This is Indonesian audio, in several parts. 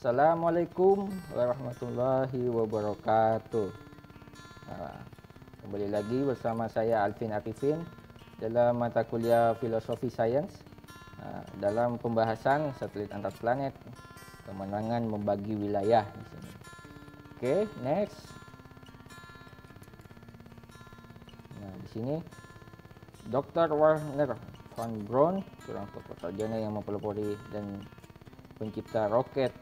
Assalamualaikum warahmatullahi wabarakatuh. Nah, kembali lagi bersama saya Alvin Arifin dalam mata kuliah Filosofi Sains dalam pembahasan satelit antar planet, kemenangan membagi wilayah di sini. Oke, next. Nah, di sini Dr. Wernher von Braun, seorang tokoh sarjana yang mempelopori dan pencipta roket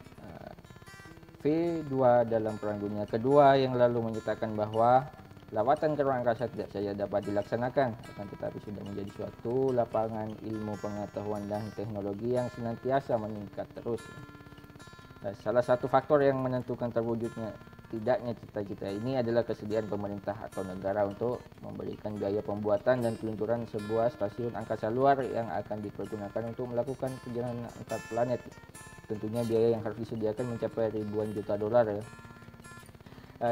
V2 dalam Perang Dunia Kedua yang lalu menyatakan bahwa lawatan ke ruang angkasa tidak saja dapat dilaksanakan, akan tetapi sudah menjadi suatu lapangan ilmu pengetahuan dan teknologi yang senantiasa meningkat terus. Nah, salah satu faktor yang menentukan terwujudnya tidaknya cita-cita ini adalah kesediaan pemerintah atau negara untuk memberikan biaya pembuatan dan peluncuran sebuah stasiun angkasa luar yang akan dipergunakan untuk melakukan perjalanan antar planet. Tentunya biaya yang harus disediakan mencapai ribuan juta dolar ya.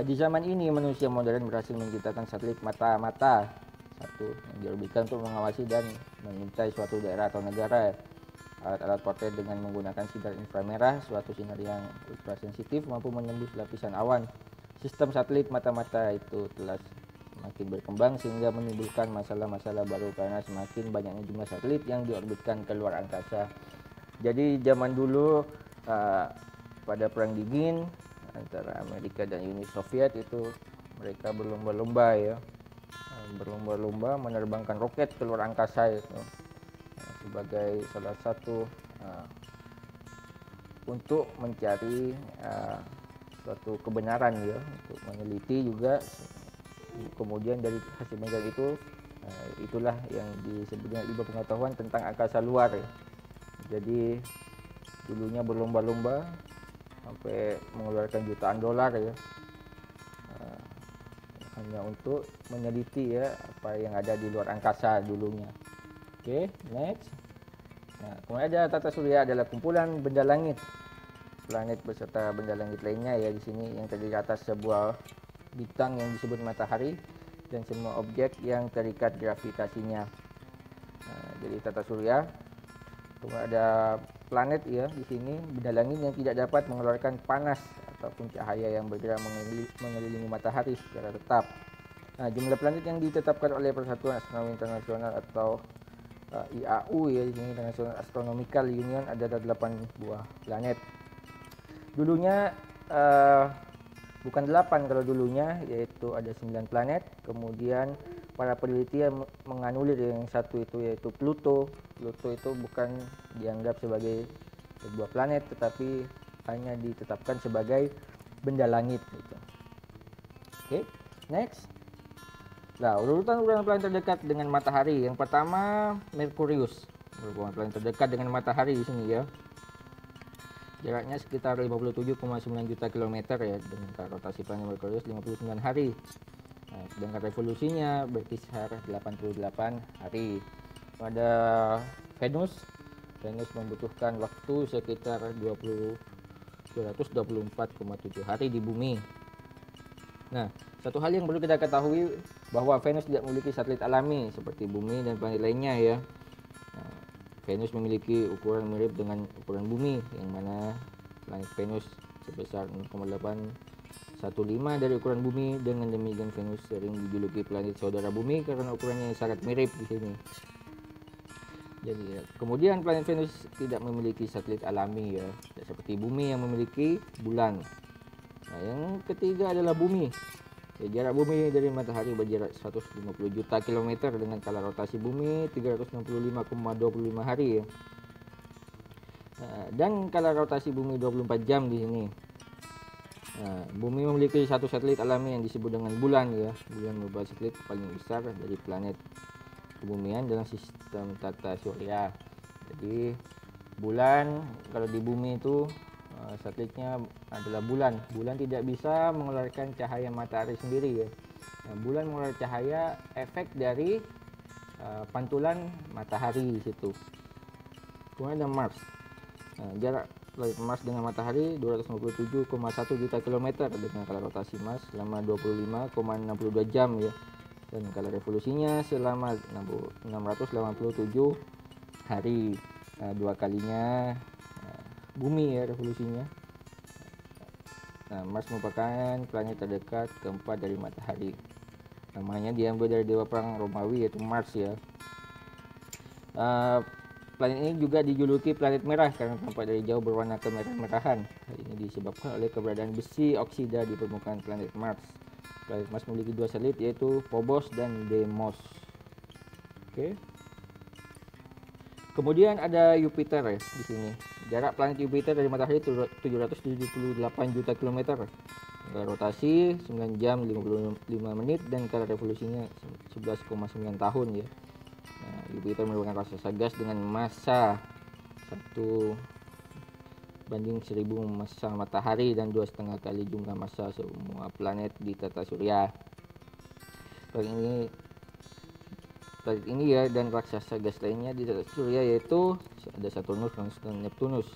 Di zaman ini manusia modern berhasil menciptakan satelit mata-mata satu yang diorbitkan untuk mengawasi dan mengintai suatu daerah atau negara. Alat-alat portret dengan menggunakan sinar inframerah, suatu sinar yang ultra sensitif mampu menembus lapisan awan. Sistem satelit mata-mata itu telah semakin berkembang sehingga menimbulkan masalah-masalah baru karena semakin banyaknya jumlah satelit yang diorbitkan ke luar angkasa. Jadi zaman dulu pada Perang Dingin antara Amerika dan Uni Soviet itu mereka berlomba-lomba ya, berlomba-lomba menerbangkan roket ke luar angkasa itu sebagai salah satu untuk mencari suatu kebenaran ya, untuk meneliti juga. Kemudian dari hasil penelitian itu itulah yang disebut dengan ilmu pengetahuan tentang angkasa luar ya. Jadi dulunya berlomba-lomba sampai mengeluarkan jutaan dolar ya, hanya untuk meneliti ya apa yang ada di luar angkasa dulunya. Oke, next. Nah, kemudian ada tata surya adalah kumpulan benda langit, planet beserta benda langit lainnya ya di sini yang terdiri atas sebuah bintang yang disebut matahari dan semua objek yang terikat gravitasinya. Nah, jadi tata surya. Kemudian ada planet ya di sini, benda langit yang tidak dapat mengeluarkan panas ataupun cahaya yang bergerak mengelilingi matahari secara tetap. Nah, jumlah planet yang ditetapkan oleh Persatuan Astronomi Internasional atau IAU ya di sini, International Astronomical Union, ada 8 buah planet. Dulunya bukan 8 kalau dulunya, yaitu ada 9 planet. Kemudian para peneliti menganulir yang satu itu yaitu Pluto. Pluto itu bukan dianggap sebagai sebuah planet tetapi hanya ditetapkan sebagai benda langit gitu. Oke, next. Nah, urutan planet terdekat dengan matahari. Yang pertama Merkurius, merupakan planet terdekat dengan matahari di sini ya. Jaraknya sekitar 57,9 juta kilometer ya, dengan rotasi planet Merkurius 59 hari. Nah, sedangkan revolusinya berkisar 88 hari. Pada Venus membutuhkan waktu sekitar 224,7 hari di bumi. Nah, satu hal yang perlu kita ketahui bahwa Venus tidak memiliki satelit alami seperti bumi dan planet lainnya ya. Nah, Venus memiliki ukuran mirip dengan ukuran bumi, yang mana planet Venus sebesar 0,815 dari ukuran bumi. Dengan demikian Venus sering dijuluki planet saudara bumi karena ukurannya yang sangat mirip di sini. Jadi kemudian planet Venus tidak memiliki satelit alami ya, tidak seperti bumi yang memiliki bulan. Nah, yang ketiga adalah bumi. Ya, jarak bumi dari matahari berjarak 150 juta kilometer dengan kala rotasi bumi 365,25 hari ya. Dan kala rotasi bumi 24 jam di sini. Nah, bumi memiliki satu satelit alami yang disebut dengan bulan ya. Bulan merupakan satelit paling besar dari planet kebumian dalam sistem tata surya. Jadi bulan kalau di bumi itu satelitnya adalah bulan. Bulan tidak bisa mengeluarkan cahaya matahari sendiri ya. Nah, bulan mengeluarkan cahaya efek dari pantulan matahari di situ. Kemudian ada Mars. Nah, jarak Mars dengan matahari 257,1 juta kilometer dengan kala rotasi Mars selama 25,62 jam ya. Dan kala revolusinya selama 687 hari. Nah, dua kalinya bumi ya revolusinya. Nah, Mars merupakan planet terdekat keempat dari matahari. Namanya diambil dari dewa perang Romawi yaitu Mars ya. Planet ini juga dijuluki planet merah karena tampak dari jauh berwarna kemerah-merahan. Hal ini disebabkan oleh keberadaan besi oksida di permukaan planet Mars. Planet Mars memiliki dua satelit yaitu Phobos dan Deimos. Oke. Kemudian ada Jupiter ya di sini. Jarak planet Jupiter dari matahari 778 juta kilometer. Rotasi 9 jam 55 menit dan kala revolusinya 11,9 tahun ya. Nah, Jupiter merupakan raksasa gas dengan massa 1/1000 massa matahari dan 2,5 kali jumlah massa semua planet di tata surya. Planet ini ya dan raksasa gas lainnya di tata surya yaitu ada Saturnus, Uranus, dan Neptunus.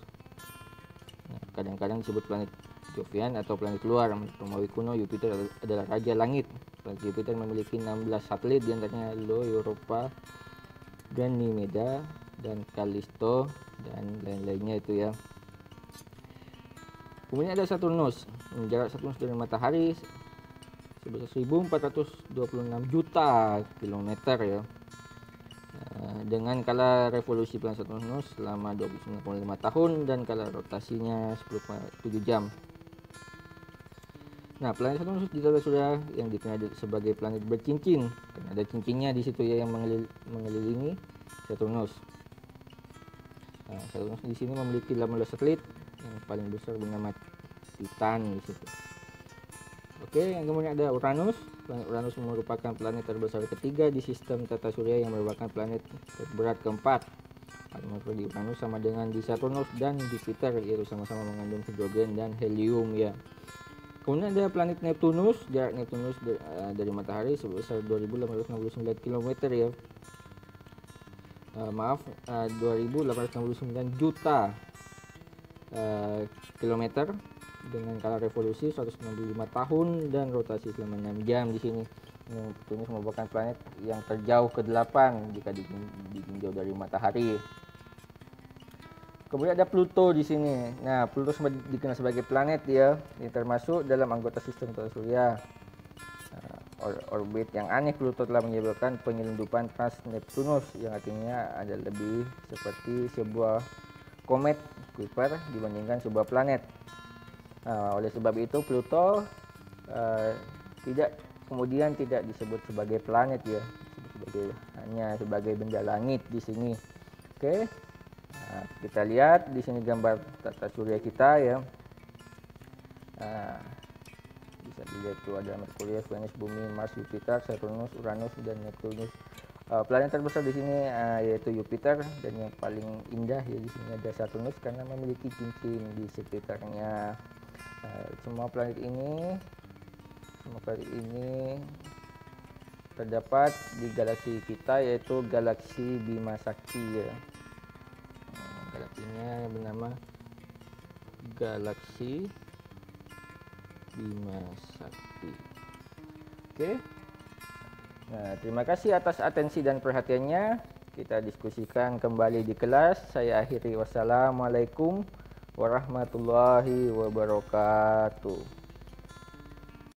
Nah, kadang-kadang disebut planet Jovian atau planet luar. Menurut Romawi kuno, Jupiter adalah raja langit. Planet Jupiter memiliki 16 satelit, diantaranya Io, Europa, Ganymeda, dan Callisto, dan lain-lainnya itu ya. Kemudian ada Saturnus. Jarak Saturnus dari matahari sebesar 1426 juta kilometer ya. Dengan kala revolusi planet Saturnus selama 29,5 tahun dan kala rotasinya 10,7 jam. Nah, planet Saturnus di tata surya yang dikenal sebagai planet bercincin. Karena ada cincinnya di situ ya yang mengelilingi Saturnus. Nah, Saturnus di sini memiliki 18 satelit yang paling besar bernama Titan di situ. Oke, yang kemudian ada Uranus. Planet Uranus merupakan planet terbesar ketiga di sistem tata surya yang merupakan planet terberat keempat. Atmosfer di Uranus sama dengan di Saturnus dan Jupiter, yaitu sama-sama mengandung hidrogen dan helium ya. Kemudian ada planet Neptunus. Jarak Neptunus dari matahari sebesar 2869 km ya. 2869 juta kilometer dengan kala revolusi 165 tahun dan rotasi selama 6 jam di sini. Neptunus merupakan planet yang terjauh ke-8 jika ditinjau dari matahari. Kemudian ada Pluto di sini. Nah, Pluto dikenal sebagai planet ya, yang termasuk dalam anggota sistem tata surya. Orbit yang aneh Pluto telah menyebabkan penyelundupan trans Neptunus yang artinya ada lebih seperti sebuah komet Kuiper dibandingkan sebuah planet. Oleh sebab itu Pluto kemudian tidak disebut sebagai planet ya, hanya sebagai benda langit di sini. Oke. Nah, kita lihat di sini gambar tata surya kita ya. Bisa dilihat tuh ada Merkurius, Venus, Bumi, Mars, Jupiter, Saturnus, Uranus, dan Neptunus. Planet terbesar di sini yaitu Jupiter, dan yang paling indah ya di sini ada Saturnus karena memiliki cincin di sekitarnya. Semua planet ini terdapat di galaksi kita yaitu galaksi Bima Sakti ya. Galaksinya bernama Galaksi Bima Sakti. Oke. Nah, terima kasih atas atensi dan perhatiannya. Kita diskusikan kembali di kelas. Saya akhiri, wassalamualaikum warahmatullahi wabarakatuh.